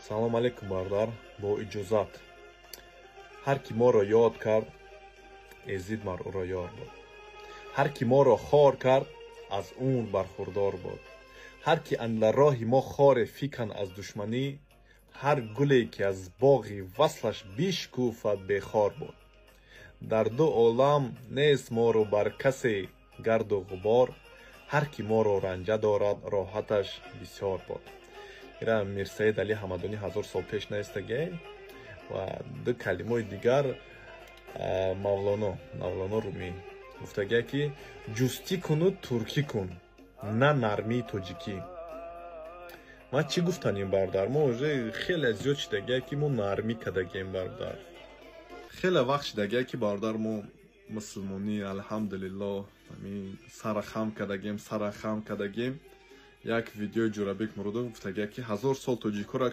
салом алейкум бардор, бо иҷозат. ҳар ки моро ёд кард, эзид мар ӯро ёр буд. ҳар ки моро хор кард, аз умр бархурдор буд. ҳар ки андер роҳи мо хоре фикан аз душманӣ, ҳар гуле ки аз боғи васлаш бишкуфад бехор буд. дар ду олам нест моро бар касе гарду ғубор, ҳар ки моро ранҷа дорад, роҳаташ бисёр буд. ира Мирсаид Али Ҳамадонӣ 1000 сол пеш наистагӣ ва ду калимаи дигар Мавлоно Румӣ гуфтагӣ ки ҷустӣ куну туркӣ кун, на нармии тоҷикӣ. ма чӣ гуфтанем бардар, мо уже хеле зиёд шидагӣ ки мо нармӣ кардагем бардар. хеле вақт шидагӣ ки бардар мо мусулмонӣ алҳамдулиллоҳ сара хам кардагем. Як видеои Ҷурабек Муродов гуфтагӣ ки 1000 сол тоҷикоро